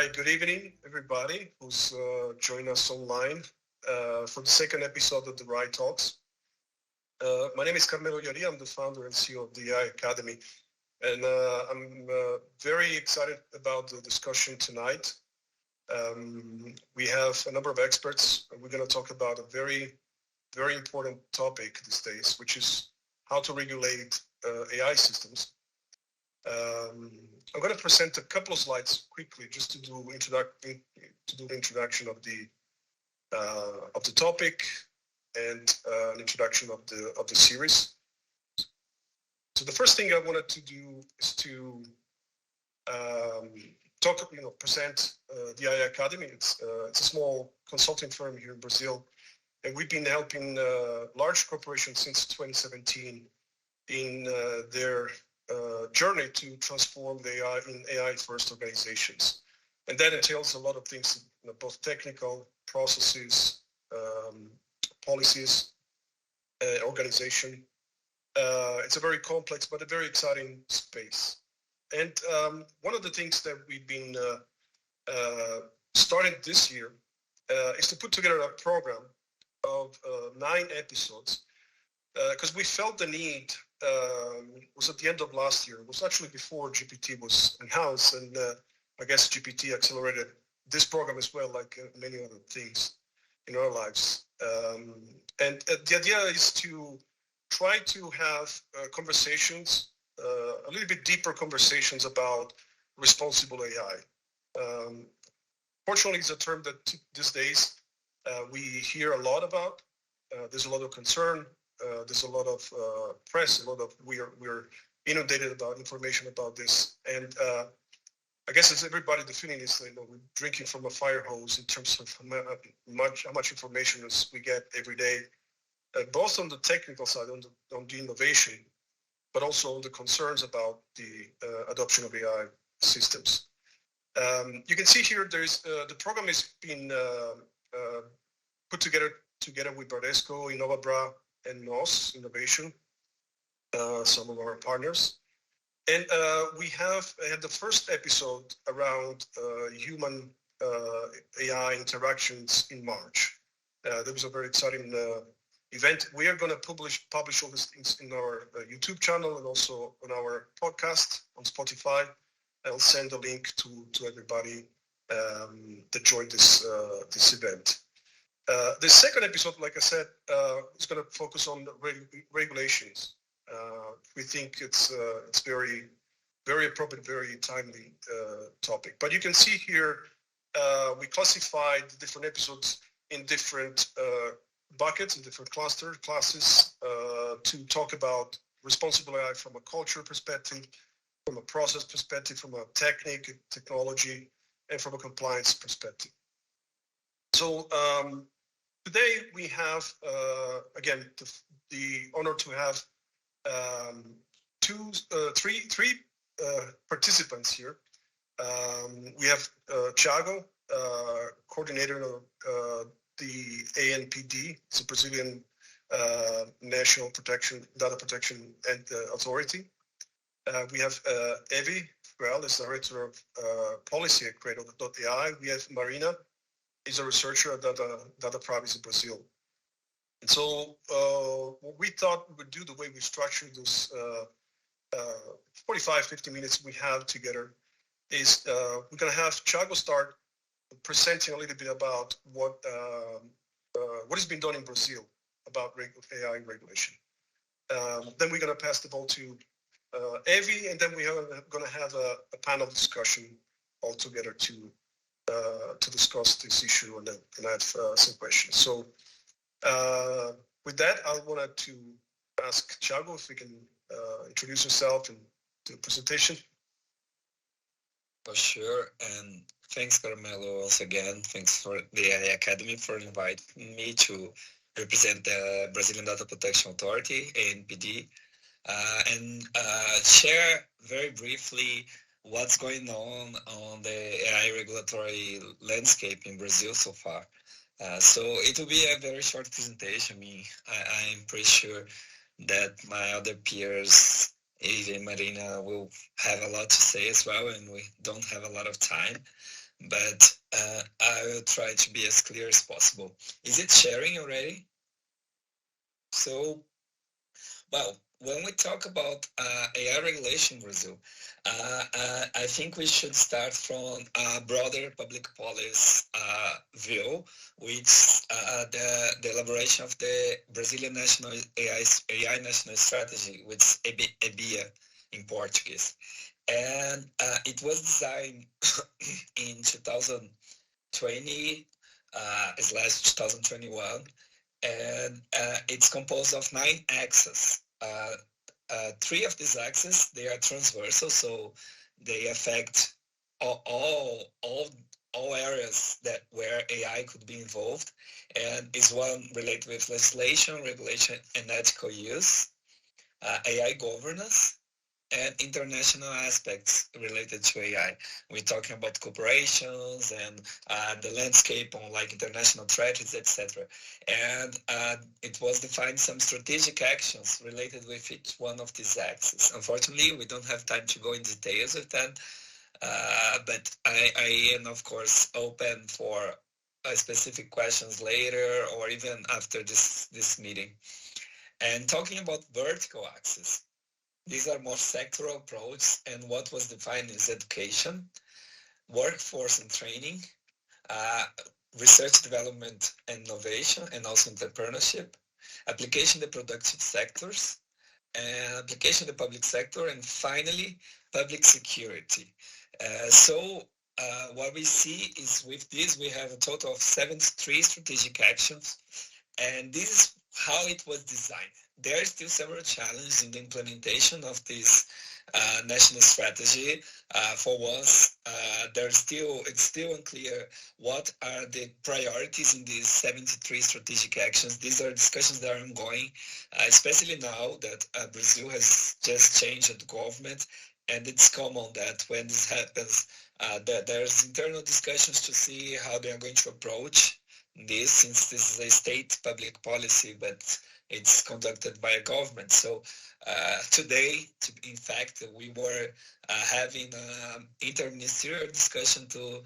Hi, good evening, everybody who's joined us online for the second episode of the RAI Talks. My name is Carmelo Yari. I'm the founder and CEO of the AI Academy, and I'm very excited about the discussion tonight. We have a number of experts, and we're going to talk about a very, very important topic these days, which is how to regulate AI systems. I'm going to present a couple of slides quickly just to do the introduction of the topic and an introduction of the series. So the first thing I wanted to do is to present the AI Academy. It's a small consulting firm here in Brazil, and we've been helping large corporations since 2017 in their journey to transform the AI in AI-first organizations. And that entails a lot of things, both technical processes, policies, organization. It's a very complex but a very exciting space. And one of the things that we've been starting this year is to put together a program of 9 episodes, because we felt the need. It was at the end of last year. It was actually before GPT was announced, and I guess GPT accelerated this program as well, like many other things in our lives. And the idea is to try to have conversations, a little bit deeper conversations about responsible AI. Fortunately, it's a term that these days we hear a lot about. There's a lot of concern. There's a lot of press, we're inundated about information about this. And I guess as everybody, the feeling is that, we're drinking from a fire hose in terms of how much information as we get every day, both on the technical side, on the innovation, but also on the concerns about the adoption of AI systems. You can see here, the program is being put together with Bradesco, Inovabra, and NOS Innovation, some of our partners. And we had the first episode around human AI interactions in March. That was a very exciting event. We are going to publish all these things in our YouTube channel and also on our podcast on Spotify. I'll send a link to everybody that joined this event. The second episode, like I said, is going to focus on regulations. We think it's very, very appropriate, very timely topic. But you can see here, we classified different episodes in different buckets, in different classes, to talk about responsible AI from a culture perspective, from a process perspective, from a technology, and from a compliance perspective. So today we have, again, the honor to have three participants here. We have Thiago, coordinator of the ANPD, it's a Brazilian National Data Protection and Authority. We have Evi Fuelle, is Director of Policy at Credo.ai. We have Marina, is a researcher at Data Privacy Brazil. And so what we thought we would do, the way we structured this 45-50 minutes we have together, is we're going to have Thiago start presenting a little bit about what has been done in Brazil about AI regulation. Then we're going to pass the ball to Evi, and then we are going to have a panel discussion all together to discuss this issue and have some questions. So with that, I wanted to ask Thiago if he can introduce himself and do a presentation. For sure, and thanks, Carmelo, once again. Thanks for the AI Academy for inviting me to represent the Brazilian Data Protection Authority, ANPD, and share very briefly what's going on the AI regulatory landscape in Brazil so far. So it will be a very short presentation. I'm pretty sure that my other peers, Evi and Marina, will have a lot to say as well, and we don't have a lot of time. but I will try to be as clear as possible. Is it sharing already? So, well, when we talk about AI regulation in Brazil, I think we should start from a broader public policy view, which the elaboration of the Brazilian National AI National Strategy, which is EBIA in Portuguese. And it was designed in 2020 slash 2021, and it's composed of 9 axes. 3 of these axes, they are transversal, so they affect all areas that where AI could be involved, and is one related with legislation, regulation, and ethical use, AI governance, and international aspects related to AI. We're talking about corporations and the landscape on like international threats, etc. And it was defined some strategic actions related with each one of these axes. Unfortunately, we don't have time to go in details with that, but I am, of course, open for specific questions later or even after this meeting. And talking about vertical axis, these are more sectoral approach, and what was defined is education, workforce and training, research, development, and innovation, and also entrepreneurship, application in the productive sectors, and application in the public sector, and finally, public security. So what we see is with this, we have a total of 73 strategic actions, and this is how it was designed. There are still several challenges in the implementation of this national strategy. For once, it's still unclear what are the priorities in these 73 strategic actions. These are discussions that are ongoing, especially now that Brazil has just changed the government, and it's common that when this happens, there's internal discussions to see how they are going to approach this, since this is a state public policy, but it's conducted by a government. So today, in fact, we were having an interministerial discussion to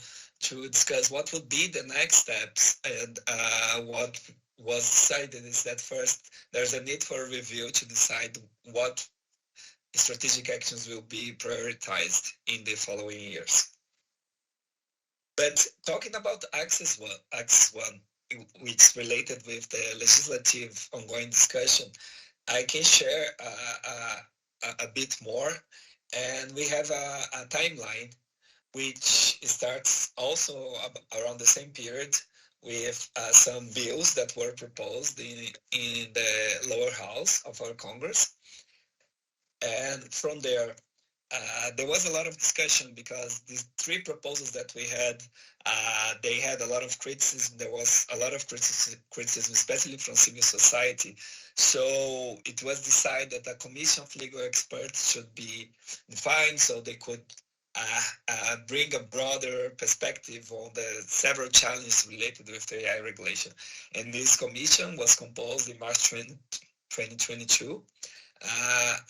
discuss what would be the next steps, and what was decided is that first there's a need for a review to decide what strategic actions will be prioritized in the following years. But talking about Axis 1, which is related with the legislative ongoing discussion, I can share a bit more. And we have a timeline which starts also around the same period with some bills that were proposed in the lower house of our Congress. And from there, there was a lot of discussion because these 3 proposals that we had, they had a lot of criticism. There was a lot of criticism, especially from civil society. So it was decided that a commission of legal experts should be defined so they could bring a broader perspective on the several challenges related with the AI regulation. And this commission was composed in March 2022.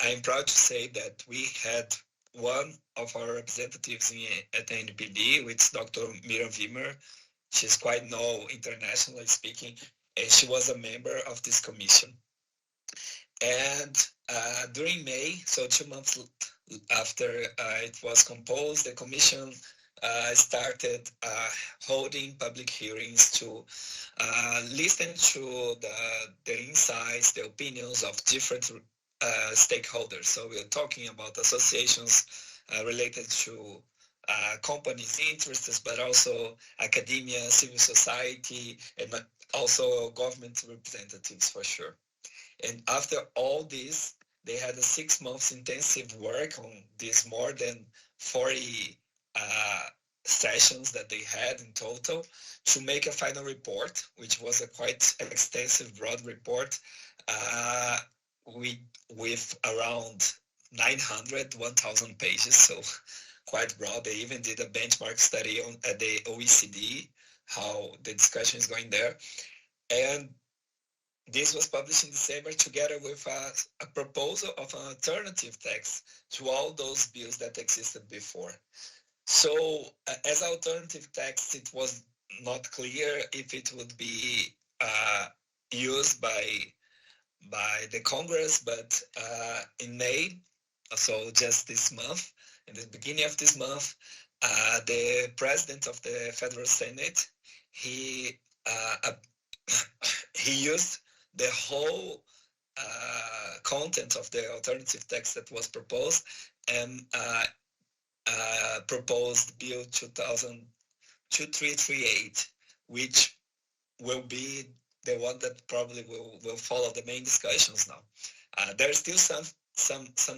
I'm proud to say that we had one of our representatives at the ANPD, which is Dr. Miriam Wimmer. She's quite known internationally speaking, and she was a member of this commission. And during May, so 2 months after it was composed, the commission started holding public hearings to listen to the insights, the opinions of different stakeholders. So we're talking about associations related to companies' interests, but also academia, civil society, and also government representatives for sure. And after all this, they had a 6 months intensive work on these more than 40 sessions that they had in total to make a final report, which was a quite extensive, broad report with around 900, 1,000 pages, so quite broad. They even did a benchmark study at the OECD, how the discussion is going there. And this was published in December together with a proposal of an alternative text to all those bills that existed before. So as alternative text, it was not clear if it would be used by the Congress, but in May, so just this month, in the beginning of this month, the president of the Federal Senate, he used the whole content of the alternative text that was proposed and proposed Bill 2338, which will be the one that probably will follow the main discussions now. There are still some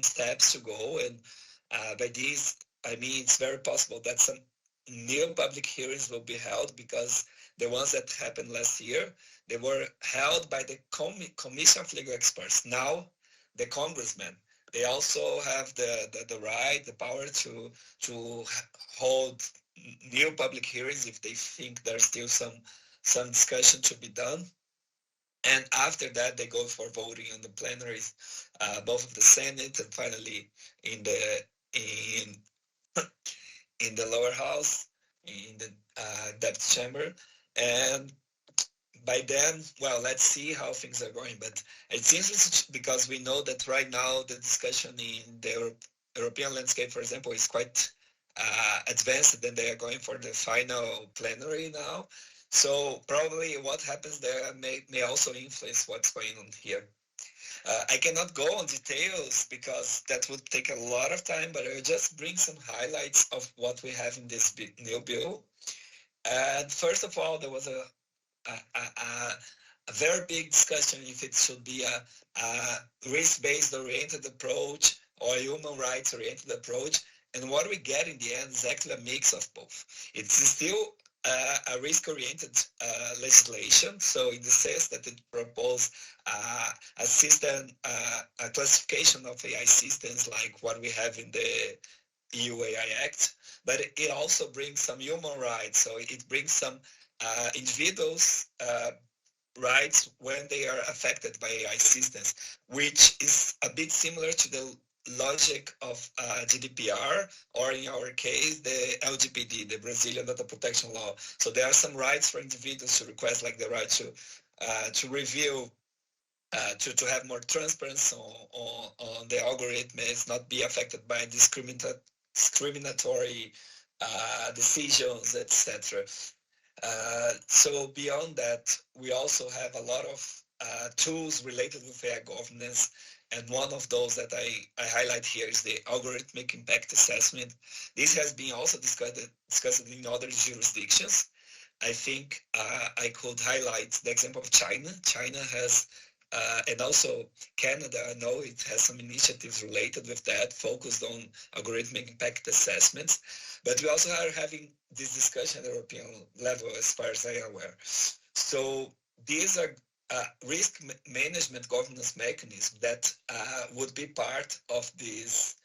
steps to go, and by this I mean it's very possible that some new public hearings will be held, because the ones that happened last year, they were held by the Commission of Legal Experts. Now the congressmen, they also have the right, the power to hold new public hearings if they think there's still some discussion to be done. And after that, they go for voting on the plenaries, both of the Senate and finally in the lower house, in the depth chamber. And by then, well, let's see how things are going. But it's interesting because we know that right now the discussion in the European landscape, for example, is quite advanced, and they are going for the final plenary now. So probably what happens there may also influence what's going on here. I cannot go on details because that would take a lot of time, but I will just bring some highlights of what we have in this new bill. And first of all, there was a very big discussion if it should be a risk-based oriented approach or a human rights oriented approach. And what we get in the end is actually a mix of both. It's still a risk-oriented legislation, so in the sense that it proposed a system, a classification of AI systems like what we have in the EU AI Act, but it also brings some human rights, so it brings some individuals' rights when they are affected by AI systems, which is a bit similar to the logic of GDPR, or in our case, the LGPD, the Brazilian Data Protection Law. So there are some rights for individuals to request, like the right to review, to have more transparency on the algorithms, not be affected by discriminatory decisions, etc. So beyond that, we also have a lot of tools related with AI governance, and one of those that I highlight here is the algorithmic impact assessment. This has been also discussed in other jurisdictions. I think I could highlight the example of China. China has, and also Canada, I know it has some initiatives related with that, focused on algorithmic impact assessments. But we also are having this discussion at the European level, as far as I am aware. So these are risk management governance mechanisms that would be part of this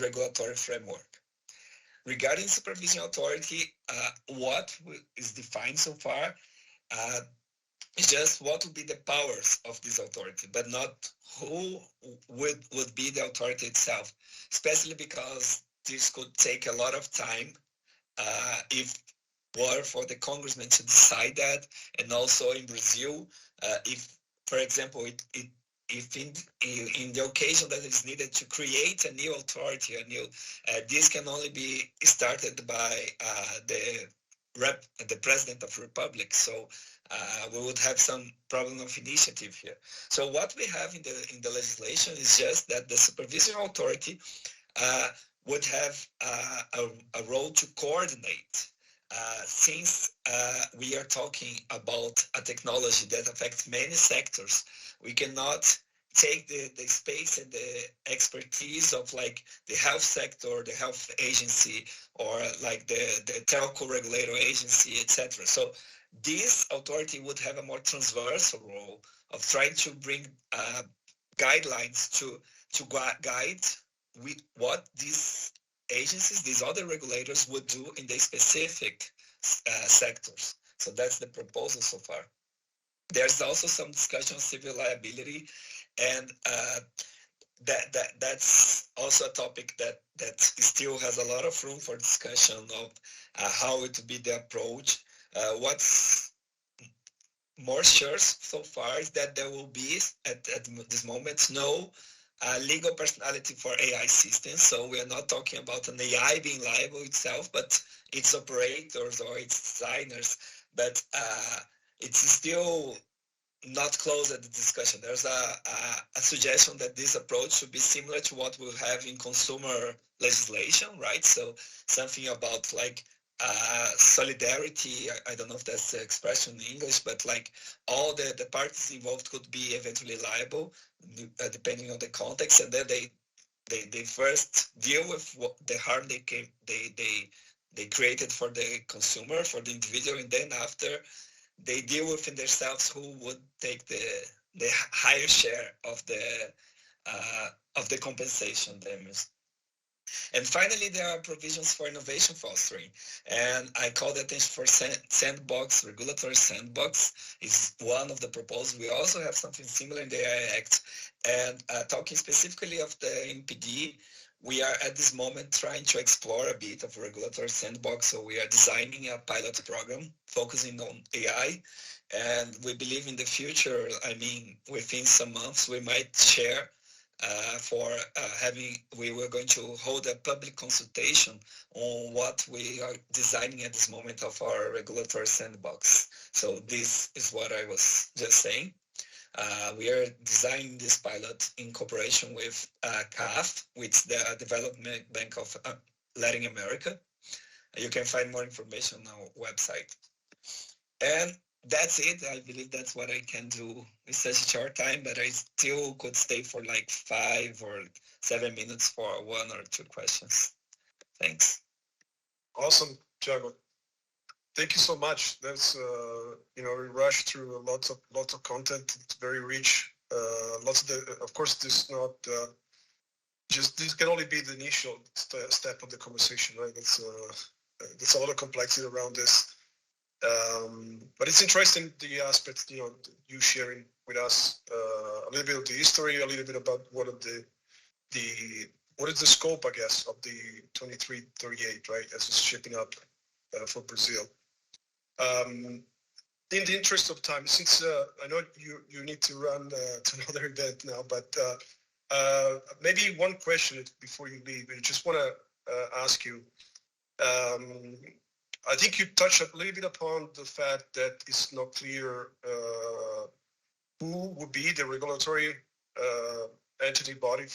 regulatory framework. Regarding supervision authority, what is defined so far is just what would be the powers of this authority, but not who would be the authority itself, especially because this could take a lot of time if were for the congressman to decide that, and also in Brazil, if, for example, if in the occasion that is needed to create a new authority, this can only be started by the president of the republic. So we would have some problem of initiative here. So what we have in the legislation is just that the supervisory authority would have a role to coordinate. Since we are talking about a technology that affects many sectors, we cannot take the space and the expertise of like the health sector, the health agency, or like the telco regulator agency, etc. So this authority would have a more transversal role of trying to bring guidelines to guide what these agencies, these other regulators would do in the specific sectors. So that's the proposal so far. There's also some discussion on civil liability, and that's also a topic that still has a lot of room for discussion of how it would be the approach. What's more sure so far is that there will be, at this moment, no legal personality for AI systems. So we are not talking about an AI being liable itself, but its operators or its designers. But it's still not closed at the discussion. There's a suggestion that this approach should be similar to what we have in consumer legislation, right? So something about like solidarity. I don't know if that's the expression in English, but like all the parties involved could be eventually liable depending on the context, and then they first deal with what the harm they created for the consumer, for the individual, and then after they deal within themselves who would take the higher share of the compensation damage. And finally, there are provisions for innovation fostering. And I call the attention for sandbox, regulatory sandbox is one of the proposals. We also have something similar in the AI Act. And talking specifically of the ANPD, we are at this moment trying to explore a bit of a regulatory sandbox. So we are designing a pilot program focusing on AI. And we believe in the future, I mean, within some months, we might share we were going to hold a public consultation on what we are designing at this moment of our regulatory sandbox. So this is what I was just saying. We are designing this pilot in cooperation with CAF, which is the Development Bank of Latin America. You can find more information on our website. And that's it. I believe that's what I can do in such a short time, but I still could stay for like 5 or 7 minutes for 1 or 2 questions. Thanks. Awesome, Thiago. Thank you so much. That's we rushed through lots of content. It's very rich. Of course, this not this can only be the initial step of the conversation, right? There's a lot of complexity around this. But it's interesting the aspects, you sharing with us a little bit of the history, a little bit about what is the scope, I guess, of the 2338, right, as it's shaping up for Brazil. In the interest of time, since I know you need to run to another event now, but maybe one question before you leave. I just want to ask you. I think you touched a little bit upon the fact that it's not clear who would be the regulatory entity body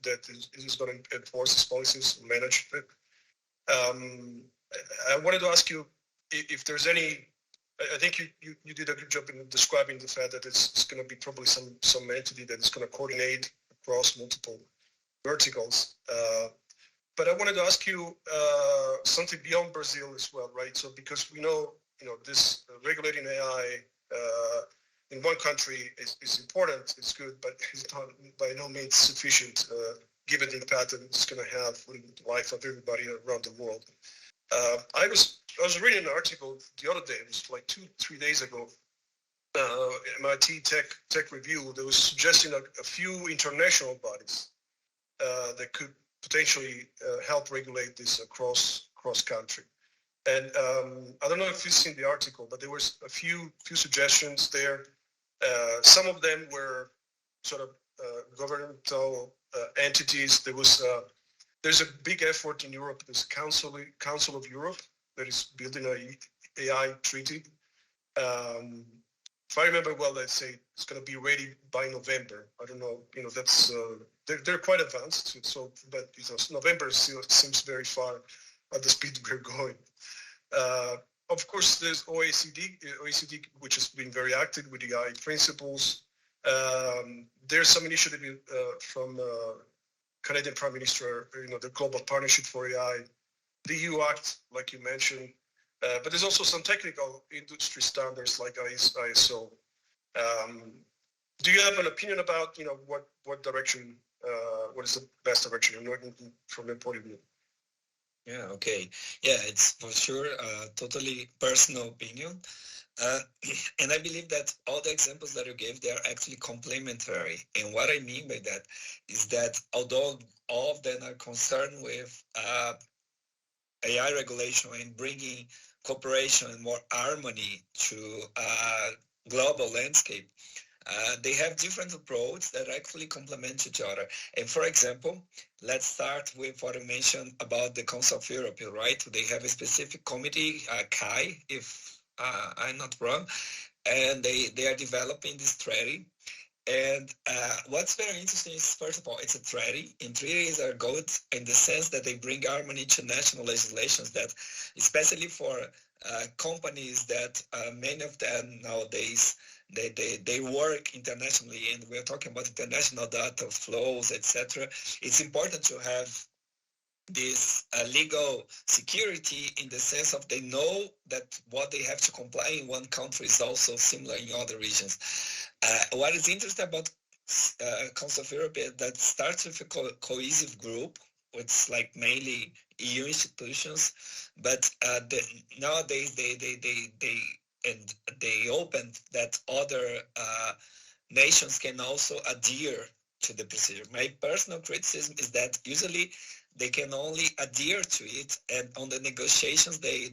that is going to enforce these policies and manage it. I wanted to ask you if there's any. I think you did a good job in describing the fact that it's going to be probably some entity that is going to coordinate across multiple verticals. But I wanted to ask you something beyond Brazil as well, right? So because we know, this regulating AI in one country is important, it's good, but it's not by no means sufficient given the impact that it's going to have on the life of everybody around the world. I was reading an article the other day. It was like 2-3 days ago. MIT Tech Review that was suggesting a few international bodies that could potentially help regulate this across country. And I don't know if you've seen the article, but there was a few suggestions there. Some of them were sort of governmental entities. There's a big effort in Europe. There's a Council of Europe that is building an AI treaty. If I remember well, they say it's going to be ready by November. I don't know. That's they're quite advanced. So, but November still seems very far at the speed we're going. Of course, there's OECD, which has been very active with the AI principles. There's some initiative from Canadian Prime Minister, the Global Partnership for AI, the EU Act, like you mentioned. But there's also some technical industry standards like ISO. Do you have an opinion about, what direction, what is the best direction from your point of view? Yeah, okay. Yeah, it's for sure a totally personal opinion. Uh, and I believe that all the examples that you gave, they are actually complementary. And what I mean by that is that although all of them are concerned with AI regulation and bringing cooperation and more harmony to global landscape, they have different approaches that actually complement each other. And for example, let's start with what I mentioned about the Council of Europe, right? They have a specific committee, CAI, if I'm not wrong, and they are developing this treaty. And what's very interesting is, first of all, it's a treaty, and treaties are good in the sense that they bring harmony to national legislations that, especially for companies that many of them nowadays, they work internationally, and we're talking about international data flows, etc. It's important to have this legal security in the sense of they know that what they have to comply in one country is also similar in other regions. What is interesting about Council of Europe is that starts with a cohesive group, which like mainly EU institutions, but nowadays and they opened that other nations can also adhere to the procedure. My personal criticism is that usually they can only adhere to it, and on the negotiations they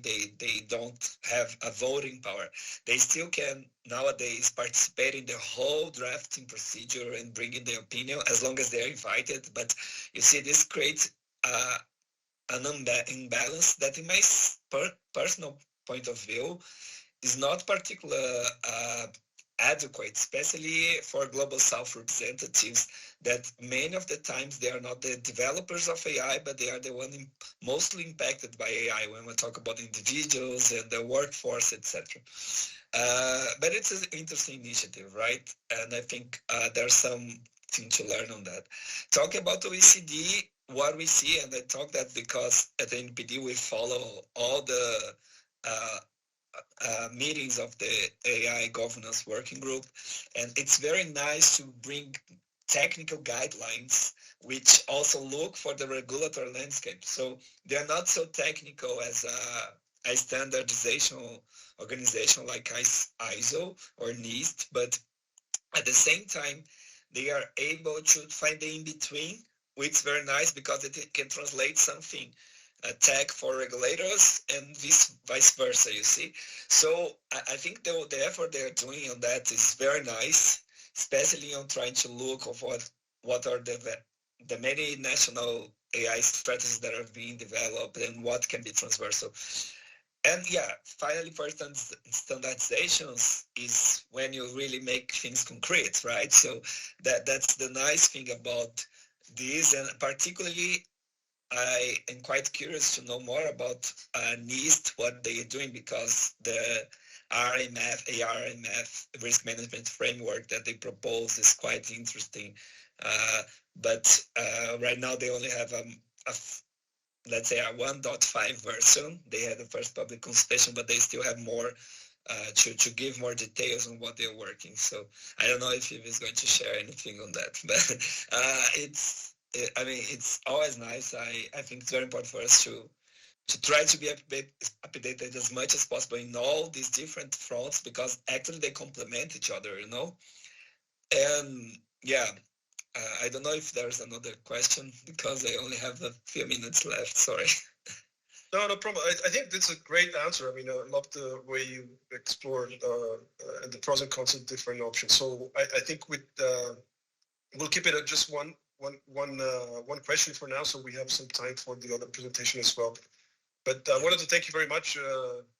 don't have a voting power. They still can nowadays participate in the whole drafting procedure and bring in their opinion as long as they're invited. But you see, this creates an imbalance that in my personal point of view is not particularly adequate, especially for global South representatives, that many of the times they are not the developers of AI, but they are the one mostly impacted by AI when we talk about individuals and the workforce, etc. But it's an interesting initiative, right? And I think there's something to learn on that. Talking about OECD, what we see, and I talk that because at the ANPD we follow all the meetings of the AI governance working group, and it's very nice to bring technical guidelines which also look for the regulatory landscape. So they're not so technical as a standardization organization like ISO or Nest, but at the same time, they are able to find the in-between, which is very nice because it can translate something tech for regulators and vice versa, you see. So I think the effort they're doing on that is very nice, especially on trying to look of what are the many national AI strategies that are being developed and what can be transversal. And yeah, finally, for standardizations is when you really make things concrete, right? So that's the nice thing about this, and particularly I am quite curious to know more about Nest, what they are doing, because the ARMF risk management framework that they propose is quite interesting. But right now they only have let's say a 1.5 version. They had the first public consultation, but they still have more to give more details on what they're working. So I don't know if Evi is going to share anything on that, but it's always nice. I think it's very important for us to try to be updated as much as possible in all these different fronts, because actually they complement each other, And yeah, I don't know if there's another question because I only have a few minutes left. Sorry. No problem. I think that's a great answer. I mean, I love the way you explored the pros and cons of different options. So I think we'll keep it at just one question for now, so we have some time for the other presentation as well. But I wanted to thank you very much,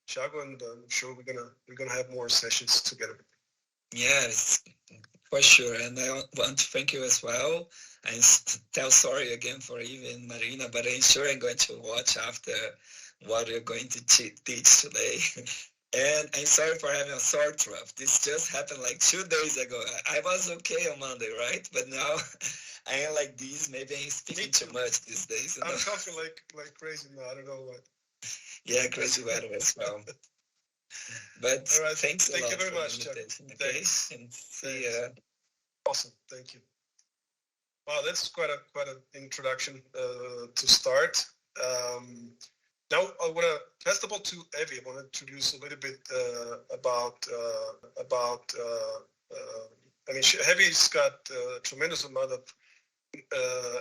Thiago, and I'm sure we're gonna have more sessions together. Yes, for sure. And I want to thank you as well. And tell sorry again for even Marina, but I'm sure I'm going to watch after what you're going to teach today. And I'm sorry for having a sore throat. This just happened like 2 days ago. I was okay on Monday, right? But now I am like this. Maybe I'm speaking too much these days. I'm coughing like crazy now. I don't know what. Yeah, crazy weather as well. But all right, thanks a lot. Thank you very much, Chuck. Okay? Thanks. And see you. Awesome. Thank you. Wow, that's quite an introduction to start. Now I want to pass the ball to Evi. I want to introduce a little bit about. Evi's got a tremendous amount of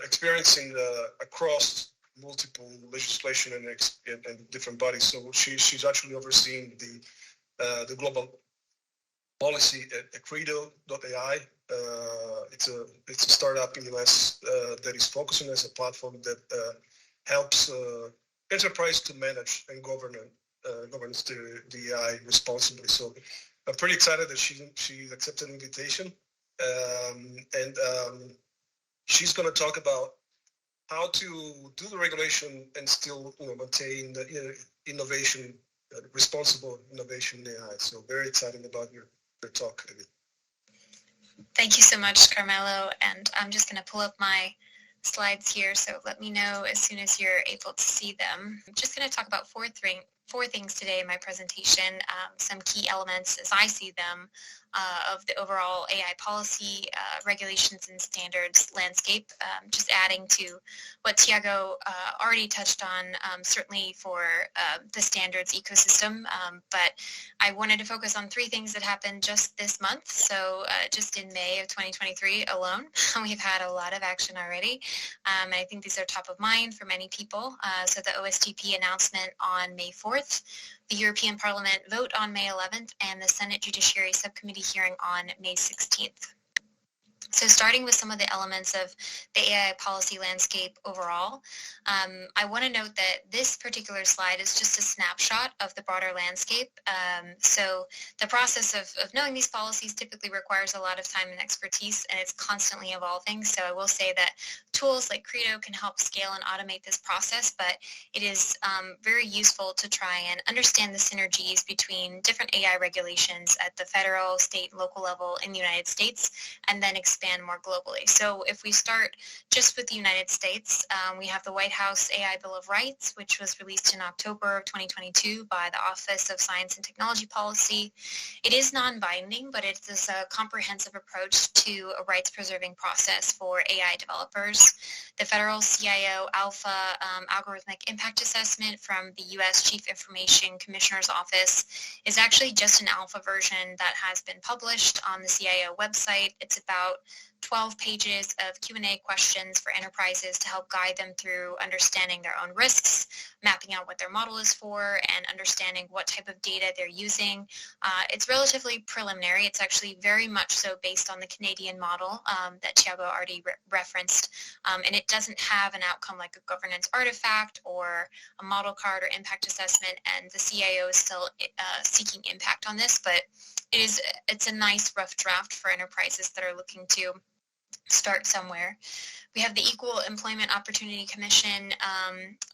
experience across multiple legislation and different bodies. So she's actually overseeing the global policy at Credo.ai. It's a startup in the US that is focusing as a platform that helps enterprise to manage and governs the AI responsibly. So I'm pretty excited that she accepted the invitation, and she's going to talk about how to do the regulation and still maintain the innovation, responsible innovation in AI. So very excited about your talk, Evi. Thank you so much, Carmelo. And I'm just going to pull up my slides here, so let me know as soon as you're able to see them. I'm just going to talk about four things today in my presentation, some key elements as I see them of the overall AI policy, regulations and standards landscape, just adding to what Thiago already touched on, certainly for the standards ecosystem, but I wanted to focus on three things that happened just this month. So just in May of 2023 alone, we've had a lot of action already, and I think these are top of mind for many people. So the OSTP announcement on May 4th, the European Parliament vote on May 11th, and the Senate Judiciary Subcommittee hearing on May 16th. So starting with some of the elements of the AI policy landscape overall, I want to note that this particular slide is just a snapshot of the broader landscape. So the process of knowing these policies typically requires a lot of time and expertise, and it's constantly evolving. So I will say that tools like Credo can help scale and automate this process, but it is very useful to try and understand the synergies between different AI regulations at the federal, state, and local level in the United States, and then expand more globally. So if we start just with the United States, we have the White House AI Bill of Rights, which was released in October of 2022 by the Office of Science and Technology Policy. It is non-binding, but it is a comprehensive approach to a rights-preserving process for AI developers. The Federal CIO Alpha Algorithmic Impact Assessment from the U.S. Chief Information Commissioner's Office is actually just an alpha version that has been published on the CIO website. It's about 12 pages of Q&A questions for enterprises to help guide them through understanding their own risks, mapping out what their model is for, and understanding what type of data they're using. It's relatively preliminary. It's actually very much so based on the Canadian model that Thiago already referenced, and it doesn't have an outcome like a governance artifact or a model card or impact assessment, and the CIO is still seeking impact on this, but it's a nice rough draft for enterprises that are looking to start somewhere. We have the Equal Employment Opportunity Commission,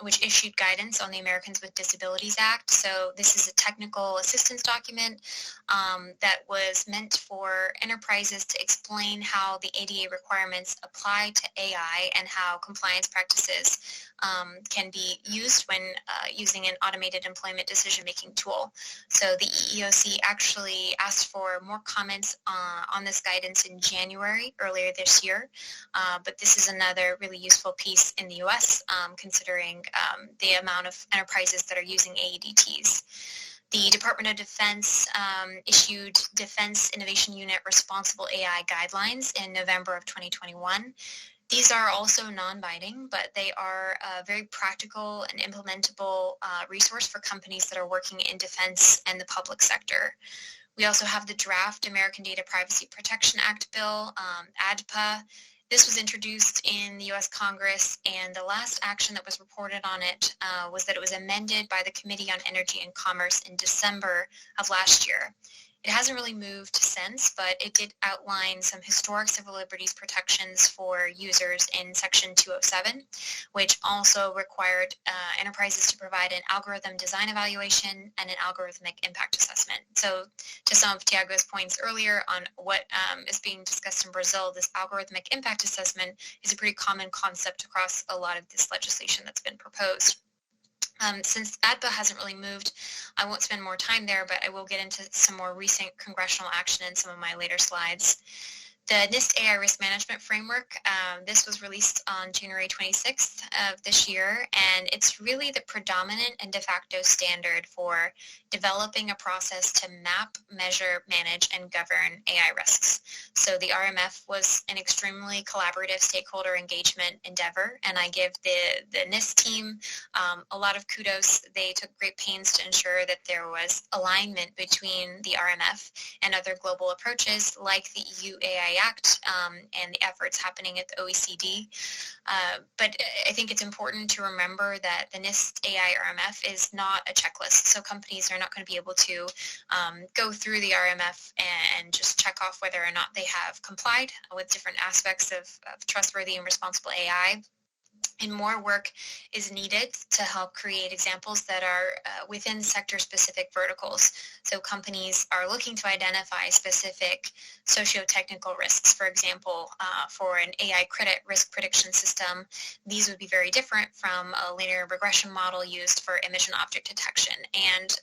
which issued guidance on the Americans with Disabilities Act. So this is a technical assistance document that was meant for enterprises to explain how the ADA requirements apply to AI and how compliance practices can be used when using an automated employment decision-making tool. So the EEOC actually asked for more comments on this guidance in January, earlier this year, but this is another really useful piece in the U.S. Considering the amount of enterprises that are using AEDTs. The Department of Defense issued Defense Innovation Unit Responsible AI Guidelines in November of 2021. These are also non-binding, but they are a very practical and implementable resource for companies that are working in defense and the public sector. We also have the draft American Data Privacy Protection Act bill, ADPA. This was introduced in the U.S. Congress, and the last action that was reported on it was that it was amended by the Committee on Energy and Commerce in December of last year. It hasn't really moved since, but it did outline some historic civil liberties protections for users in Section 207, which also required enterprises to provide an algorithm design evaluation and an algorithmic impact assessment. So to some of Thiago's points earlier on what is being discussed in Brazil, this algorithmic impact assessment is a pretty common concept across a lot of this legislation that's been proposed. Since ADPA hasn't really moved, I won't spend more time there, but I will get into some more recent congressional action in some of my later slides. The NIST AI Risk Management Framework, this was released on January 26th of this year, and it's really the predominant and de facto standard for developing a process to map, measure, manage, and govern AI risks. So the RMF was an extremely collaborative stakeholder engagement endeavor, and I give the NIST team a lot of kudos. They took great pains to ensure that there was alignment between the RMF and other global approaches like the EU AI Act and the efforts happening at the OECD. But I think it's important to remember that the NIST AI RMF is not a checklist, so companies are not going to be able to go through the RMF and just check off whether or not they have complied with different aspects of trustworthy and responsible AI. And more work is needed to help create examples that are within sector-specific verticals. So companies are looking to identify specific socio-technical risks. For example, for an AI credit risk prediction system, these would be very different from a linear regression model used for image and object detection. And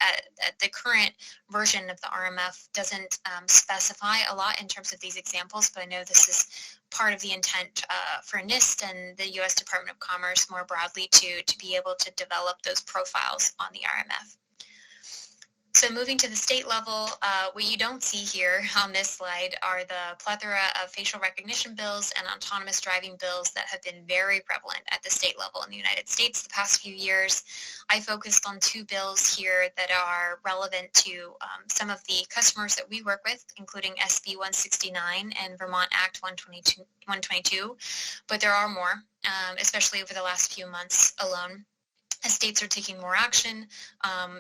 the current version of the RMF doesn't specify a lot in terms of these examples, but I know this is part of the intent for NIST and the U.S. Department of Commerce more broadly to be able to develop those profiles on the RMF. So moving to the state level, what you don't see here on this slide are the plethora of facial recognition bills and autonomous driving bills that have been very prevalent at the state level in the United States the past few years. I focused on two bills here that are relevant to some of the customers that we work with, including SB 169 and Vermont Act 122, but there are more, especially over the last few months alone. As states are taking more action,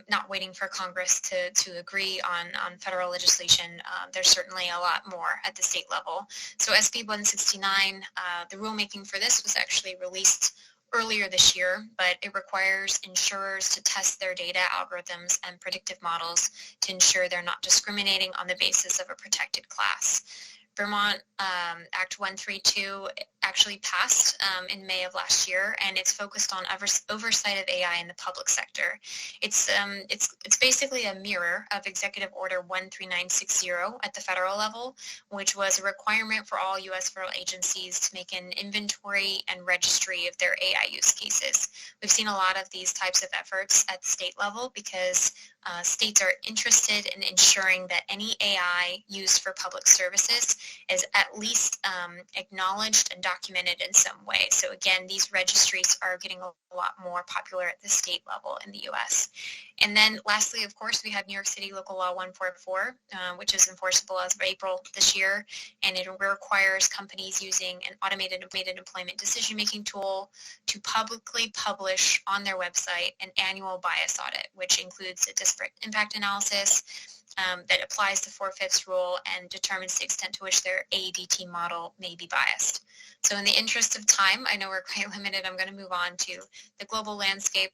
not waiting for Congress to agree on federal legislation, there's certainly a lot more at the state level. So SB 169, the rulemaking for this was actually released earlier this year, but it requires insurers to test their data algorithms and predictive models to ensure they're not discriminating on the basis of a protected class. Vermont Act 132 actually passed in May of last year, and it's focused on oversight of AI in the public sector. It's basically a mirror of Executive Order 13960 at the federal level, which was a requirement for all U.S. federal agencies to make an inventory and registry of their AI use cases. We've seen a lot of these types of efforts at the state level because states are interested in ensuring that any AI used for public services is at least acknowledged and documented in some way. So again, these registries are getting a lot more popular at the state level in the U.S. And then lastly, of course, we have New York City Local Law 144, which is enforceable as of April this year, and it requires companies using an automated employment decision-making tool to publicly publish on their website an annual bias audit, which includes a disparate impact analysis that applies the 4/5 rule and determines the extent to which their AEDT model may be biased. So in the interest of time, I know we're quite limited, I'm going to move on to the global landscape.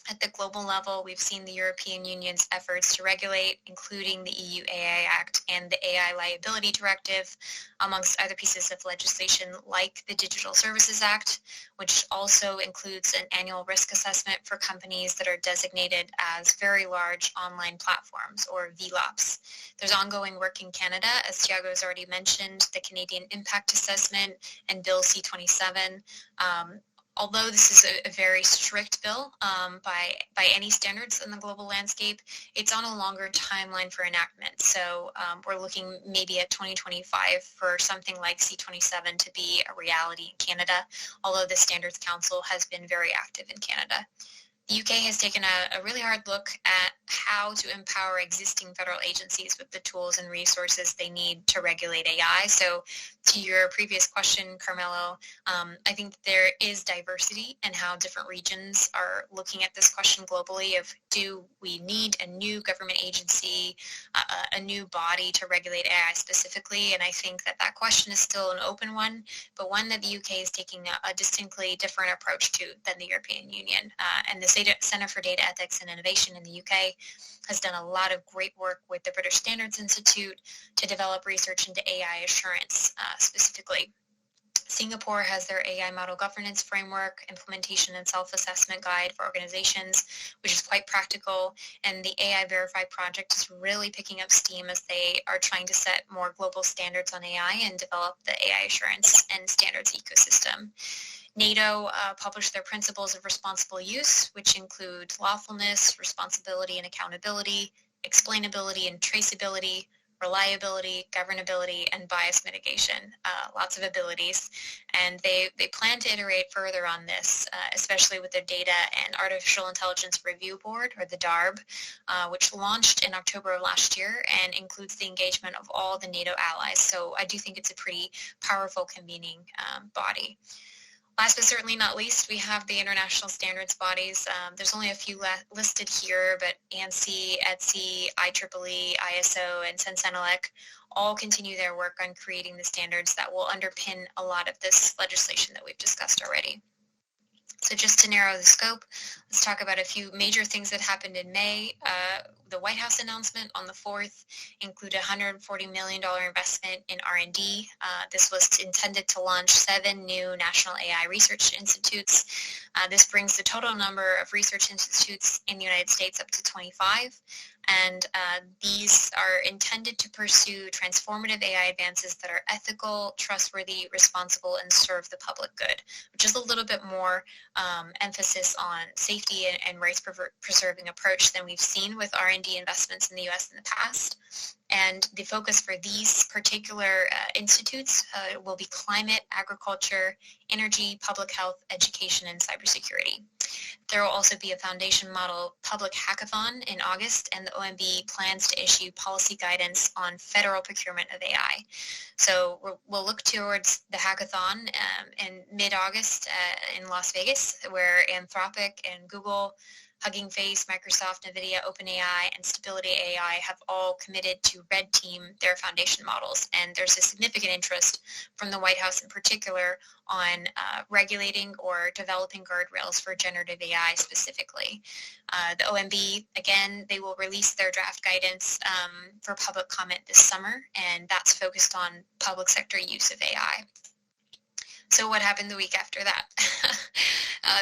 At the global level, we've seen the European Union's efforts to regulate, including the EU AI Act and the AI Liability Directive, amongst other pieces of legislation like the Digital Services Act, which also includes an annual risk assessment for companies that are designated as very large online platforms, or VLOPs. There's ongoing work in Canada, as Thiago has already mentioned, the Canadian Impact Assessment and Bill C-27. Although this is a very strict bill by any standards in the global landscape, it's on a longer timeline for enactment. So we're looking maybe at 2025 for something like C-27 to be a reality in Canada, although the Standards Council has been very active in Canada. The UK has taken a really hard look at how to empower existing federal agencies with the tools and resources they need to regulate AI. So to your previous question, Carmelo, I think there is diversity in how different regions are looking at this question globally of, do we need a new government agency, a new body to regulate AI specifically? And I think that question is still an open one, but one that the UK is taking a distinctly different approach to than the European Union. And the Center for Data Ethics and Innovation in the UK has done a lot of great work with the British Standards Institute to develop research into AI assurance specifically. Singapore has their AI model governance framework, implementation and self-assessment guide for organizations, which is quite practical. And the AI Verified project is really picking up steam as they are trying to set more global standards on AI and develop the AI assurance and standards ecosystem. NATO published their principles of responsible use, which include lawfulness, responsibility and accountability, explainability and traceability, reliability, governability, and bias mitigation. Lots of abilities. And they plan to iterate further on this, especially with their Data and Artificial Intelligence Review Board, or the DARB, which launched in October of last year and includes the engagement of all the NATO allies. So I do think it's a pretty powerful convening body. Last but certainly not least, we have the international standards bodies. There's only a few listed here, but ANSI, ETSI, IEEE, ISO, and CENELEC all continue their work on creating the standards that will underpin a lot of this legislation that we've discussed already. So just to narrow the scope, let's talk about a few major things that happened in May. The White House announcement on the 4th included a $140 million investment in R&D. This was intended to launch 7 new national AI research institutes. This brings the total number of research institutes in the United States up to 25. And these are intended to pursue transformative AI advances that are ethical, trustworthy, responsible, and serve the public good, which is a little bit more emphasis on safety and rights-preserving approach than we've seen with R&D investments in the U.S. in the past. And the focus for these particular institutes will be climate, agriculture, energy, public health, education, and cybersecurity. There will also be a foundation model public hackathon in August, and the OMB plans to issue policy guidance on federal procurement of AI. So we'll look towards the hackathon in mid-August in Las Vegas, where Anthropic and Google, Hugging Face, Microsoft, NVIDIA, OpenAI, and Stability AI have all committed to red team their foundation models. And there's a significant interest from the White House in particular on regulating or developing guardrails for generative AI specifically. The OMB, again, they will release their draft guidance for public comment this summer, and that's focused on public sector use of AI. So what happened the week after that?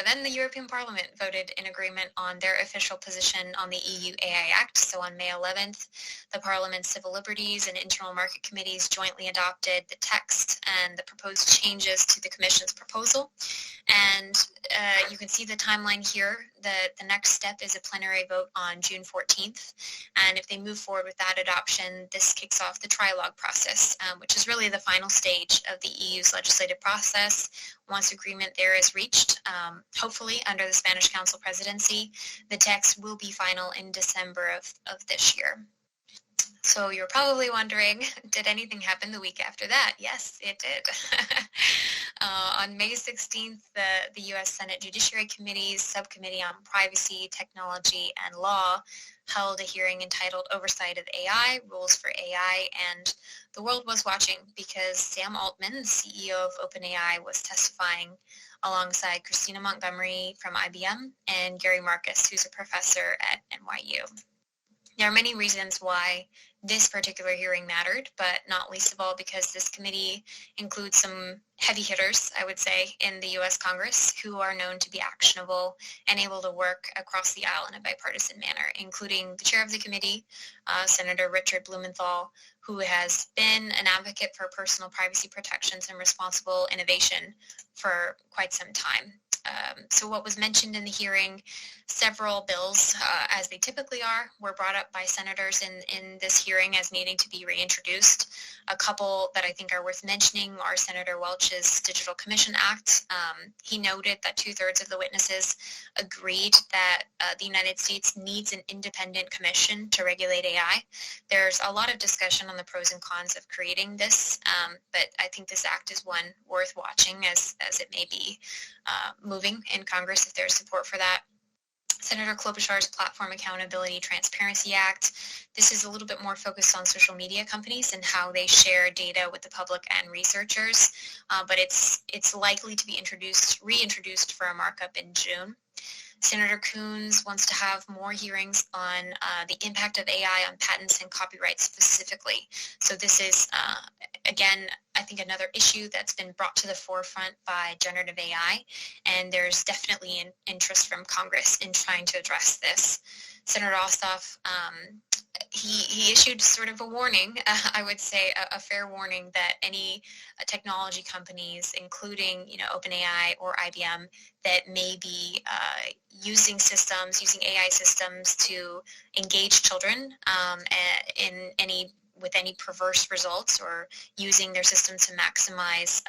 Then the European Parliament voted in agreement on their official position on the EU AI Act. So on May 11th, the Parliament's Civil Liberties and Internal Market Committees jointly adopted the text and the proposed changes to the Commission's proposal. And you can see the timeline here. The next step is a plenary vote on June 14th. And if they move forward with that adoption, this kicks off the trilogue process, which is really the final stage of the EU's legislative process. Once agreement there is reached, hopefully under the Spanish Council presidency, the text will be final in December of this year. So you're probably wondering, did anything happen the week after that? Yes, it did. On May 16th, the U.S. Senate Judiciary Committee's Subcommittee on Privacy, Technology, and Law held a hearing entitled Oversight of AI, Rules for AI, and the world was watching because Sam Altman, the CEO of OpenAI, was testifying alongside Christina Montgomery from IBM and Gary Marcus, who's a professor at NYU. There are many reasons why this particular hearing mattered, but not least of all because this committee includes some heavy hitters, I would say, in the U.S. Congress who are known to be actionable and able to work across the aisle in a bipartisan manner, including the chair of the committee, Senator Richard Blumenthal, who has been an advocate for personal privacy protections and responsible innovation for quite some time. So what was mentioned in the hearing, several bills, as they typically are, were brought up by senators in this hearing as needing to be reintroduced. A couple that I think are worth mentioning are Senator Welch's Digital Commission Act. He noted that 2/3 of the witnesses agreed that the United States needs an independent commission to regulate AI. There's a lot of discussion on the pros and cons of creating this, but I think this act is one worth watching as it may be moving in Congress if there's support for that. Senator Klobuchar's Platform Accountability Transparency Act. This is a little bit more focused on social media companies and how they share data with the public and researchers, but it's likely to be reintroduced for a markup in June. Senator Coons wants to have more hearings on the impact of AI on patents and copyright specifically. So this is, again, I think another issue that's been brought to the forefront by generative AI, and there's definitely an interest from Congress in trying to address this. Senator Ossoff, he issued sort of a warning, I would say a fair warning, that any technology companies, including OpenAI or IBM, that may be using AI systems to engage children with any perverse results, or using their system to maximize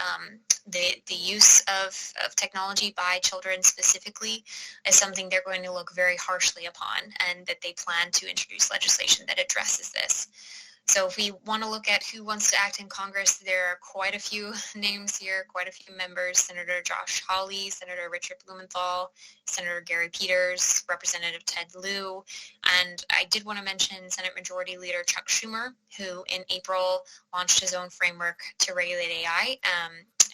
the use of technology by children specifically, is something they're going to look very harshly upon, and that they plan to introduce legislation that addresses this. So if we want to look at who wants to act in Congress, there are quite a few names here, quite a few members: Senator Josh Hawley, Senator Richard Blumenthal, Senator Gary Peters, Representative Ted Lieu, and I did want to mention Senate Majority Leader Chuck Schumer, who in April launched his own framework to regulate AI,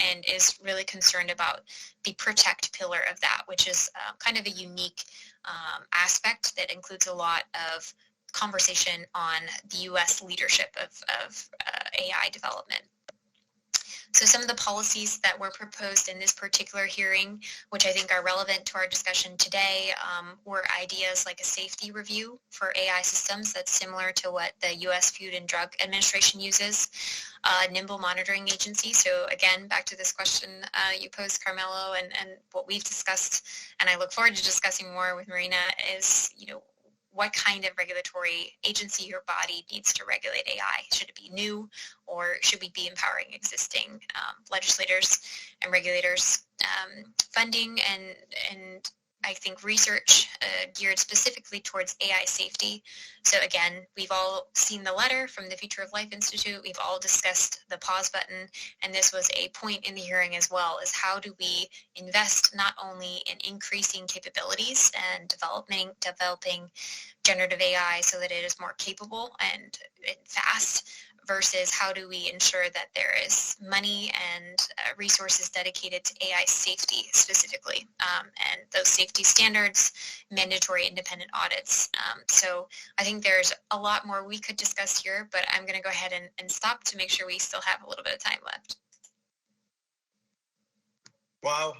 and is really concerned about the protect pillar of that, which is kind of a unique aspect that includes a lot of conversation on the U.S. leadership of AI development. So some of the policies that were proposed in this particular hearing, which I think are relevant to our discussion today, were ideas like a safety review for AI systems that's similar to what the U.S. Food and Drug Administration uses, a nimble monitoring agency. So again, back to this question you posed, Carmelo, and what we've discussed, and I look forward to discussing more with Marina, is, what kind of regulatory agency or body needs to regulate AI? Should it be new, or should we be empowering existing legislators and regulators? Funding and I think research geared specifically towards AI safety. So again, we've all seen the letter from the Future of Life Institute. We've all discussed the pause button, and this was a point in the hearing as well, is how do we invest not only in increasing capabilities and developing generative AI so that it is more capable and fast, versus how do we ensure that there is money and resources dedicated to AI safety specifically, and those safety standards, mandatory independent audits. So I think there's a lot more we could discuss here, but I'm going to go ahead and stop to make sure we still have a little bit of time left. Wow,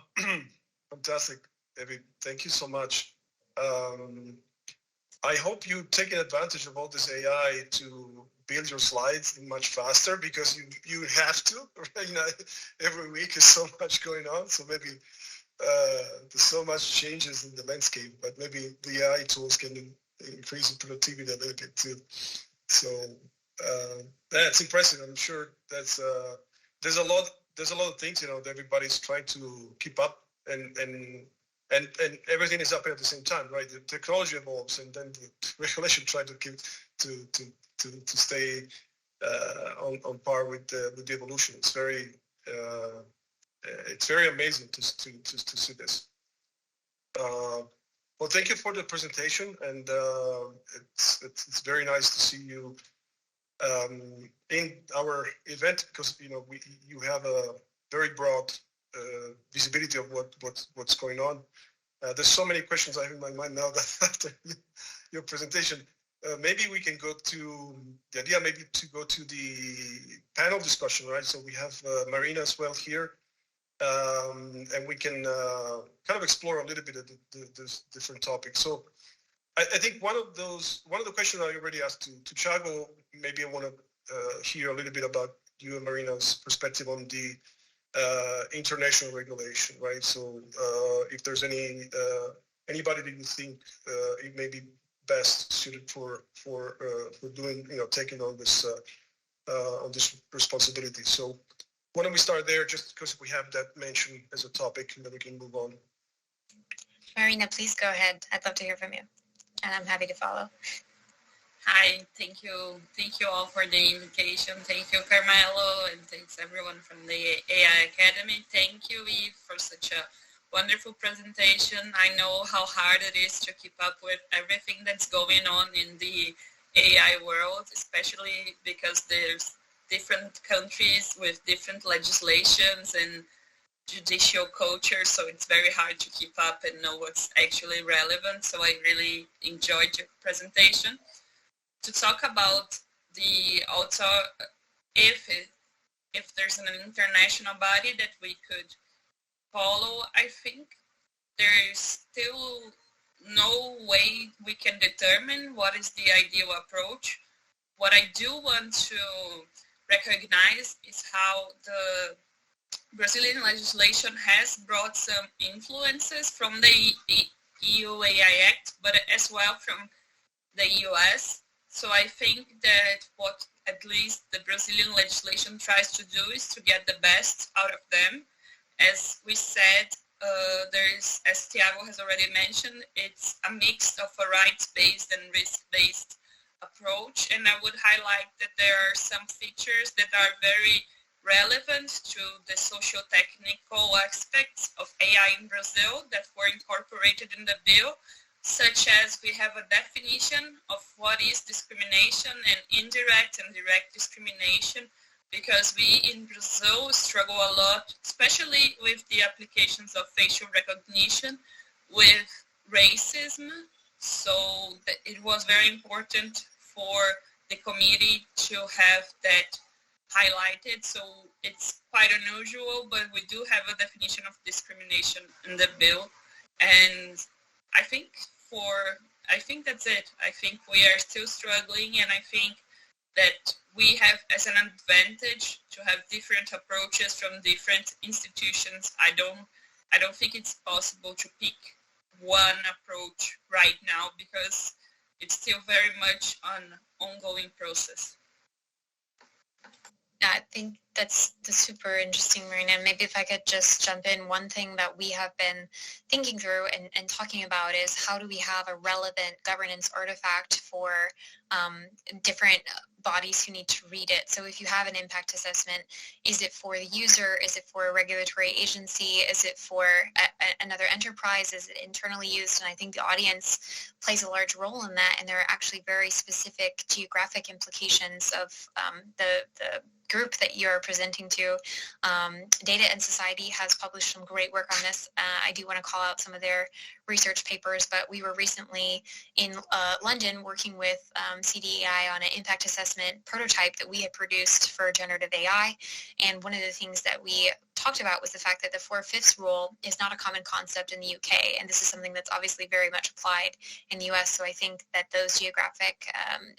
fantastic, Evi. Thank you so much. I hope you taken advantage of all this AI to build your slides much faster, because you have to, right? Every week is so much going on, so maybe there's so much changes in the landscape, but maybe the AI tools can increase the productivity a little bit too. So that's impressive. I'm sure that's there's a lot of things that everybody's trying to keep up, and everything is happening at the same time, right? The technology evolves, and then the regulation try to keep to stay on par with the evolution. It's very amazing to see this. Well, thank you for the presentation, and it's very nice to see you in our event, because you have a very broad visibility of what's going on. There's so many questions I have in my mind now that after your presentation, maybe we can go to the idea, maybe to go to the panel discussion, right? So we have Marina as well here, and we can kind of explore a little bit of the different topics. So I think one of the questions I already asked to Thiago, maybe I want to hear a little bit about you and Marina's perspective on the international regulation, right? So if there's anybody that you think it may be best suited for doing, taking on this responsibility. So why don't we start there, just because we have that mentioned as a topic, and then we can move on. Marina, please go ahead. I'd love to hear from you, and I'm happy to follow. Hi, thank you all for the invitation. Thank you, Carmelo, and thanks everyone from the AI Academy. Thank you, Eve, for such a wonderful presentation. I know how hard it is to keep up with everything that's going on in the AI world, especially because there's different countries with different legislations and judicial culture, so it's very hard to keep up and know what's actually relevant. So I really enjoyed your presentation. To talk about the also if there's an international body that we could follow, I think there's still no way we can determine what is the ideal approach. What I do want to recognize is how the Brazilian legislation has brought some influences from the EU AI Act, but as well from the US. So I think that what at least the Brazilian legislation tries to do is to get the best out of them. As we said, there's, as Thiago has already mentioned, it's a mix of a rights-based and risk-based approach. And I would highlight that there are some features that are very relevant to the socio-technical aspects of AI in Brazil that were incorporated in the bill, such as we have a definition of what is discrimination and indirect and direct discrimination, because we in Brazil struggle a lot, especially with the applications of facial recognition, with racism. So it was very important for the committee to have that highlighted. So it's quite unusual, but we do have a definition of discrimination in the bill. And I think that's it. I think we are still struggling, and I think that we have as an advantage to have different approaches from different institutions. I don't think it's possible to pick one approach right now because it's still very much an ongoing process. Yeah, I think that's super interesting, Marina. Maybe if I could just jump in, one thing that we have been thinking through and talking about is how do we have a relevant governance artifact for different bodies who need to read it. So if you have an impact assessment, is it for the user? Is it for a regulatory agency? Is it for another enterprise? Is it internally used? And I think the audience plays a large role in that, and there are actually very specific geographic implications of the group that you're presenting to. Data and Society has published some great work on this. I do want to call out some of their research papers, but we were recently in London working with CDEI on an impact assessment prototype that we had produced for generative AI. And one of the things that we talked about was the fact that the 4/5 rule is not a common concept in the UK, and this is something that's obviously very much applied in the US. So I think that those geographic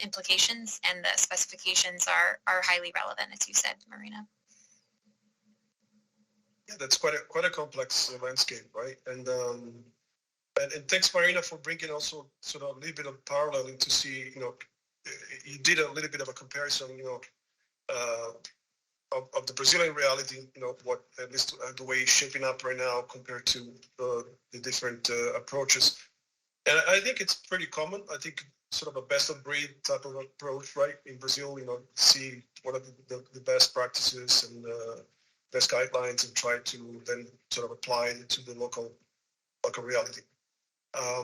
implications and the specifications are highly relevant, as you said, Marina. Yeah, that's quite a complex landscape, right? And thanks, Marina, for bringing also sort of a little bit of paralleling to see, you did a little bit of a comparison, of the Brazilian reality, what at least the way it's shaping up right now compared to the different approaches. And I think it's pretty common. I think sort of a best of breed type of approach, right? In Brazil, see what are the best practices and best guidelines and try to then sort of apply it to the local reality. I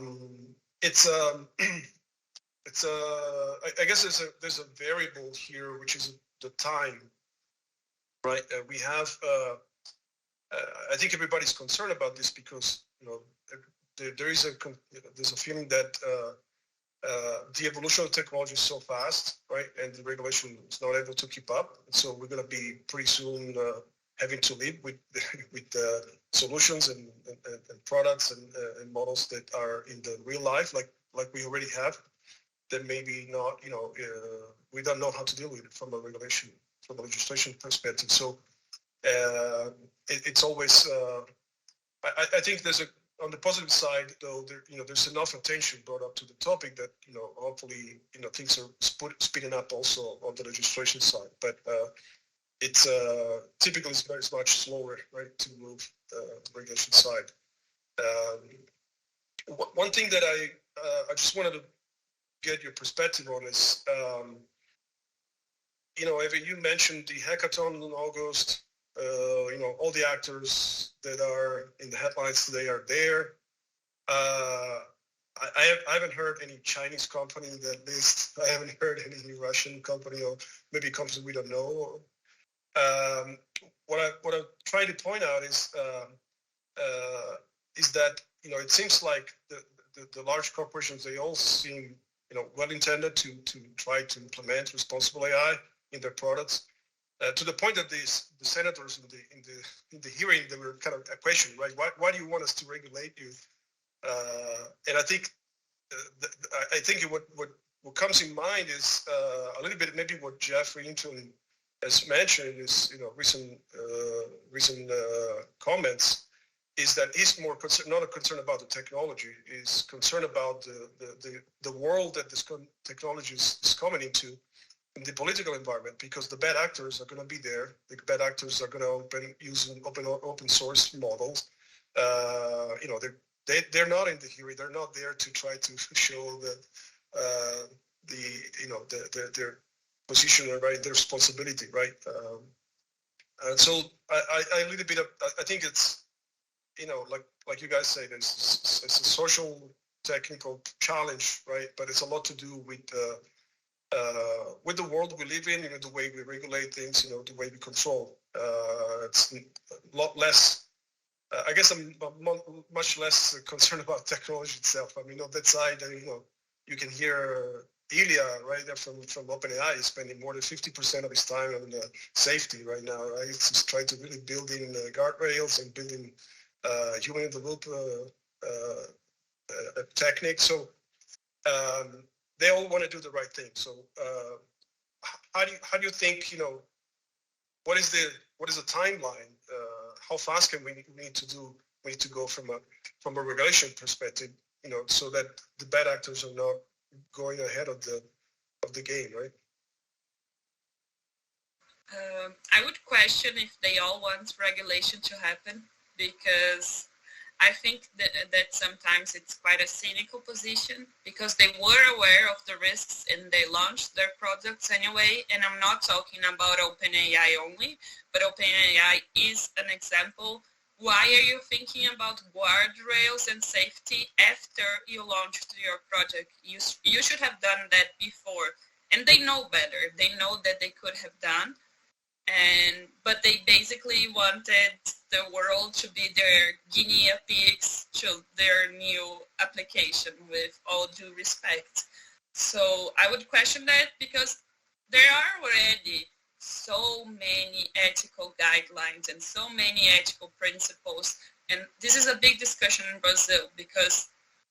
guess there's a variable here, which is the time, right? We have, I think everybody's concerned about this because, there's a feeling that the evolution of technology is so fast, right? And the regulation is not able to keep up. And so we're going to be pretty soon having to live with solutions and products and models that are in the real life, like we already have, that maybe not, we don't know how to deal with it from a legislation perspective. So it's always, I think on the positive side, though, there's enough attention brought up to the topic that, hopefully, things are speeding up also on the registration side. But it's typically very much slower, right, to move the regulation side. One thing that I just wanted to get your perspective on is, Evi, you mentioned the hackathon in August. All the actors that are in the headlines today are there. I haven't heard any Chinese company that list. I haven't heard any Russian company, or maybe companies we don't know. what I'm trying to point out is that it seems like the large corporations, they all seem well intended to try to implement responsible AI in their products. To the point that the senators in the hearing, they were kind of a question, right? Why do you want us to regulate you? And I think what comes in mind is a little bit maybe what Jeffrey Hinton has mentioned in his recent comments, is that he's more not a concern about the technology, is concerned about the world that this technology is coming into in the political environment, because the bad actors are going to be there. The bad actors are going to use open source models. They're not in the hearing. They're not there to try to show their position, right, their responsibility, right. And so I little bit of, I think it's like you guys say, it's a social technical challenge, right? But it's a lot to do with the world we live in, the way we regulate things, the way we control. It's a lot less. I guess I'm much less concerned about technology itself. I mean, on that side, you can hear Ilya right there from OpenAI is spending more than 50% of his time on safety right now, right? He's trying to really build in guardrails and building human in the loop technique. So they all want to do the right thing. So how do you think, what is the timeline? How fast can we need to go from a regulation perspective, so that the bad actors are not going ahead of the game, right? I would question if they all want regulation to happen, because I think that sometimes it's quite a cynical position, because they were aware of the risks and they launched their products anyway. And I'm not talking about OpenAI only, but OpenAI is an example. Why are you thinking about guardrails and safety after you launched your project? You should have done that before. And they know better. They know that they could have done. But they basically wanted the world to be their guinea pigs to their new application, with all due respect. So I would question that, because there are already so many ethical guidelines and so many ethical principles. And this is a big discussion in Brazil, because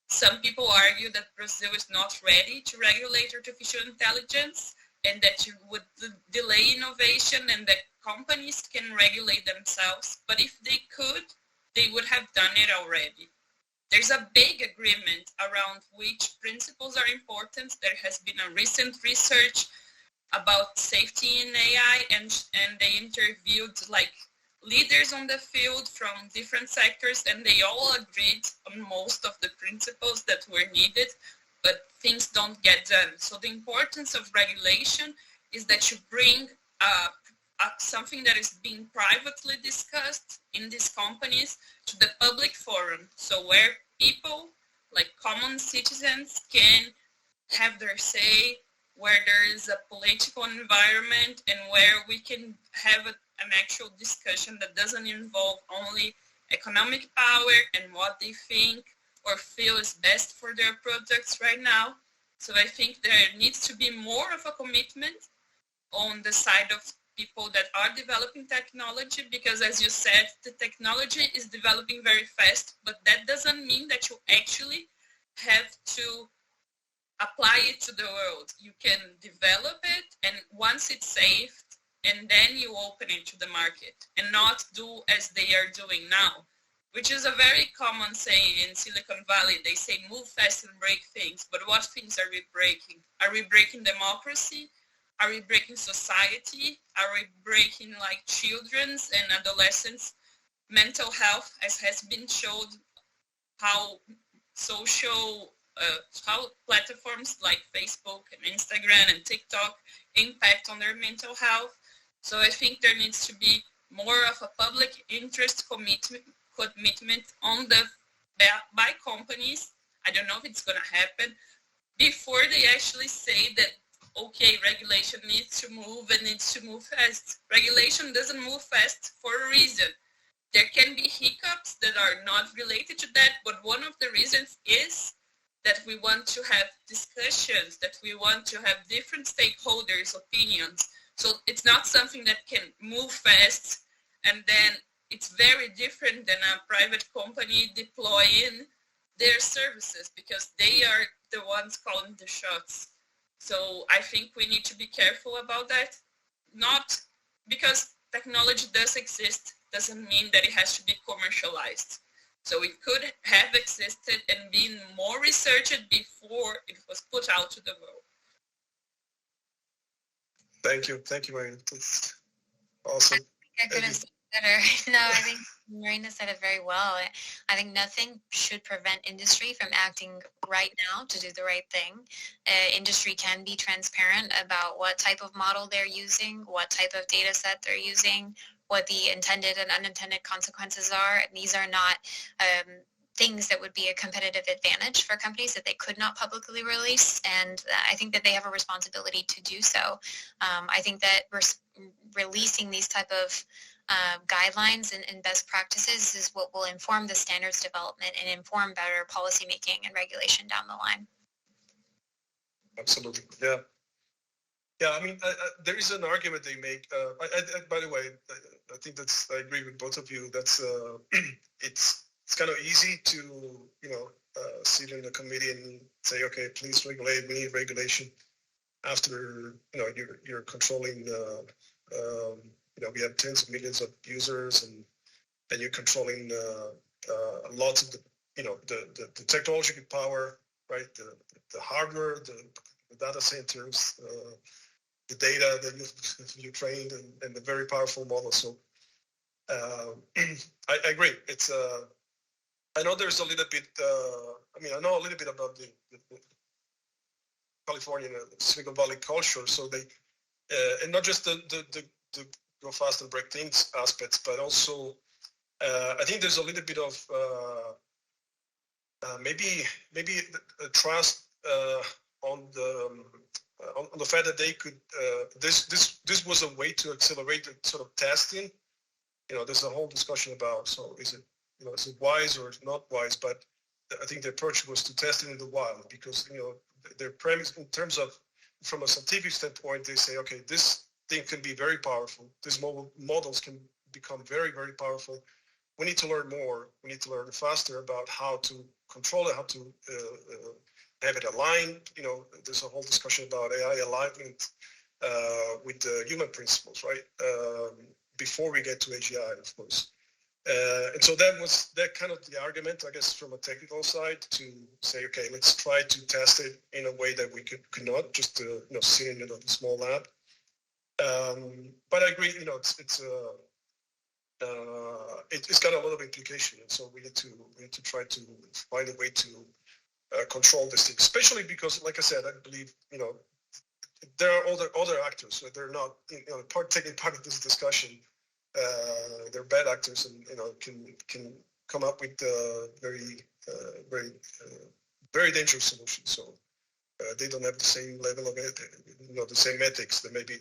some people argue that Brazil is not ready to regulate artificial intelligence, and that you would delay innovation, and that companies can regulate themselves. But if they could, they would have done it already. There's a big agreement around which principles are important. There has been a recent research about safety in AI, and they interviewed leaders on the field from different sectors, and they all agreed on most of the principles that were needed, but things don't get done. So the importance of regulation is that you bring something that is being privately discussed in these companies to the public forum. So where people, like common citizens, can have their say, where there is a political environment, and where we can have an actual discussion that doesn't involve only economic power and what they think or feel is best for their products right now. So I think there needs to be more of a commitment on the side of people that are developing technology, because as you said, the technology is developing very fast, but that doesn't mean that you actually have to apply it to the world. You can develop it, and once it's safe, and then you open it to the market, and not do as they are doing now, which is a very common saying in Silicon Valley. They say move fast and break things, but what things are we breaking? Are we breaking democracy? Are we breaking society? Are we breaking children's and adolescents' mental health, as has been showed how how platforms like Facebook and Instagram and TikTok impact on their mental health? So I think there needs to be more of a public interest commitment by companies. I don't know if it's going to happen, before they actually say that okay, regulation needs to move and needs to move fast. Regulation doesn't move fast for a reason. There can be hiccups that are not related to that, but one of the reasons is that we want to have discussions, that we want to have different stakeholders' opinions. So it's not something that can move fast, and then it's very different than a private company deploying their services, because they are the ones calling the shots. So I think we need to be careful about that. Not because technology does exist doesn't mean that it has to be commercialized. So it could have existed and been more researched before it was put out to the world. Thank you, Marina. That's awesome. I could have said it better. No, I think Marina said it very well. I think nothing should prevent industry from acting right now to do the right thing. Industry can be transparent about what type of model they're using, what type of data set they're using, what the intended and unintended consequences are. And these are not things that would be a competitive advantage for companies that they could not publicly release. And I think that they have a responsibility to do so. I think that releasing these type of guidelines and best practices is what will inform the standards development and inform better policymaking and regulation down the line. Absolutely, yeah. Yeah, I mean, there is an argument they make. By the way, I think I agree with both of you. That's it's kind of easy to sit in the committee and say, okay, please regulate. We need regulation. After you're controlling. We have tens of millions of users, and you're controlling lots of the technological power, right? The hardware, the data centers. The data that you trained and the very powerful model. So I agree. It's I know there's a little bit. I know a little bit about the Californian Silicon Valley culture. So they and not just the go fast and break things aspects, but also I think there's a little bit of maybe a trust on the fact that they could this was a way to accelerate the sort of testing. There's a whole discussion about, so is it wise or not wise? But I think the approach was to test it in the wild, because their premise in terms of from a scientific standpoint, they say, okay, this thing can be very powerful. These models can become very, very powerful. We need to learn more. We need to learn faster about how to control it, how to have it aligned. There's a whole discussion about AI alignment with the human principles, right? Before we get to AGI, of course. And so that kind of the argument, I guess, from a technical side, to say, okay, let's try to test it in a way that we could not just sit in a small lab. But I agree, it's got a lot of implication, and so we need to try to find a way to control this thing, especially because, like I said, I believe there are other actors, so they're not taking part of this discussion. They're bad actors, and can come up with very dangerous solutions. So they don't have the same level of the same ethics that maybe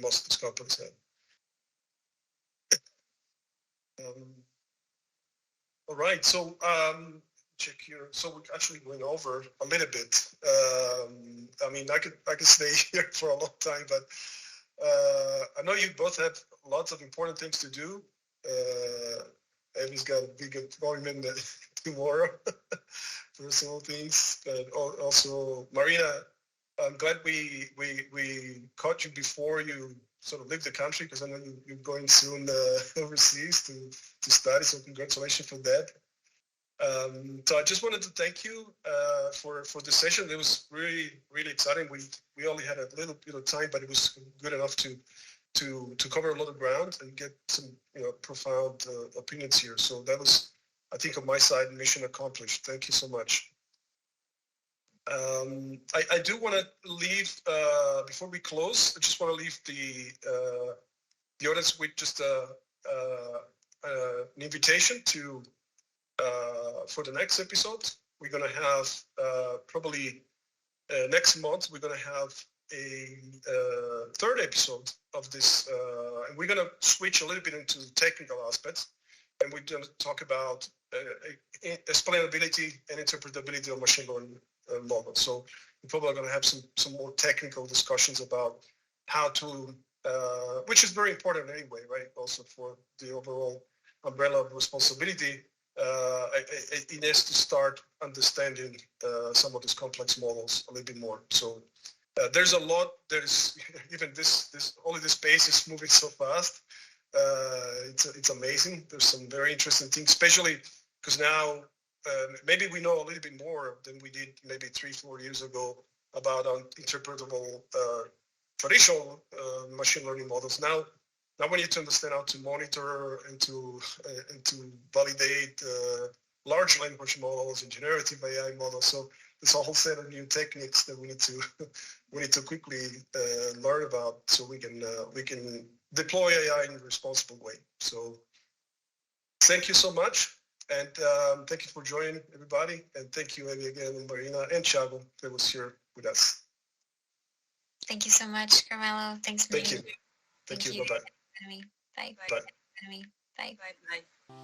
most of these companies have. All right, so check here. So we actually went over a little bit. I could stay here for a long time, but I know you both have lots of important things to do. Evi's got a big appointment tomorrow for some things, but also Marina, I'm glad we caught you before you sort of leave the country, because I know you're going soon overseas to study. So congratulations for that. So I just wanted to thank you for the session. It was really, really exciting. We only had a little bit of time, but it was good enough to cover a lot of ground and get some profound opinions here. So that was, I think, on my side, mission accomplished. Thank you so much. I do want to leave before we close. I just want to leave the audience with just an invitation to for the next episode. We're going to have probably next month. We're going to have third episode of this, and we're going to switch a little bit into technical aspects, and we're going to talk about explainability and interpretability of machine learning models. So we're probably going to have some more technical discussions about how to, which is very important anyway, right? Also for the overall umbrella of responsibility, it has to start understanding some of these complex models a little bit more. So there's a lot. There's even only this space is moving so fast. It's amazing. There's some very interesting things, especially because now maybe we know a little bit more than we did maybe 3-4 years ago about interpretable traditional machine learning models. Now we need to understand how to monitor and to validate large language models and generative AI models. So there's a whole set of new techniques that we need to quickly learn about, so we can deploy AI in a responsible way. So thank you so much, and thank you for joining, everybody, and thank you, Evi, again, and Marina, and Thiago that was here with us. Thank you so much, Carmelo. Thanks for Thank you. Thank you. Bye-bye. Bye. Bye. Bye. Bye.